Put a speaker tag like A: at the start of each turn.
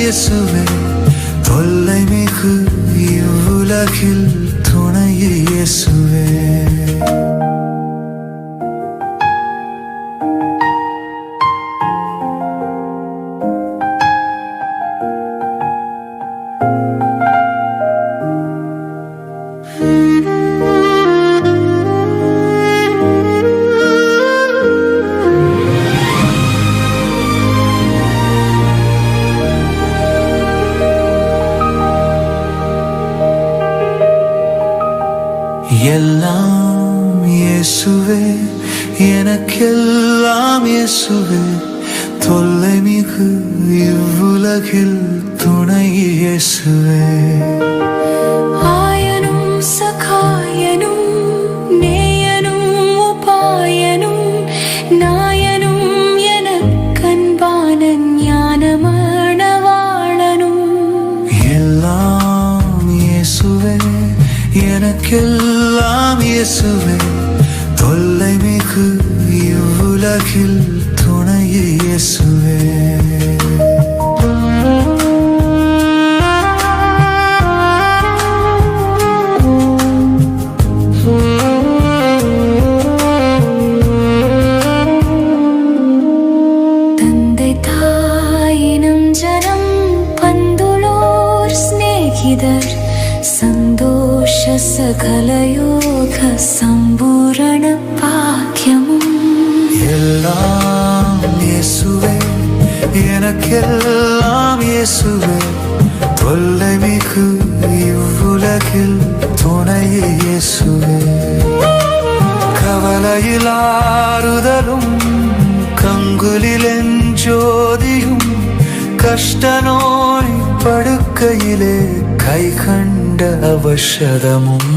A: இயேசுவே தொல்லை மிகு இவ்வுலகில் துணை இயேசுவே. எல்லாம் இயேசுவே எனக்கெல்லாம் இயேசுவே தொல்லை மிகு இவ்வுலகில் துணை இயேசுவே.
B: ஆயனும் சகாயனும் நேயனும் உபாயனும் நாயனும் எனக்கன்பான ஞானமணவாளனும்.
A: எல்லாம் இயேசுவே எனக்கெல்லாம் இயேசுவே தொல்லை மிகு இவ்வுலகில் துணை இயேசுவே.
B: தந்தை தாயினம் ஜனம் பந்துளோர் ஸ்நேகிதர் சந்தோஷ சகலயோக சம்பூரண பாக்கியமும்.
A: எல்லாம் இயேசுவே எனக்கெல்லாம் இயேசுவே தொல்லை மிகு இவ்வுலகில் துணை இயேசுவே. கவலையில் ஆறுதலும் கங்குலில் ஜோதியும் கஷ்ட நோய் படுக்கையிலே கை கண்ட அவசரமும்.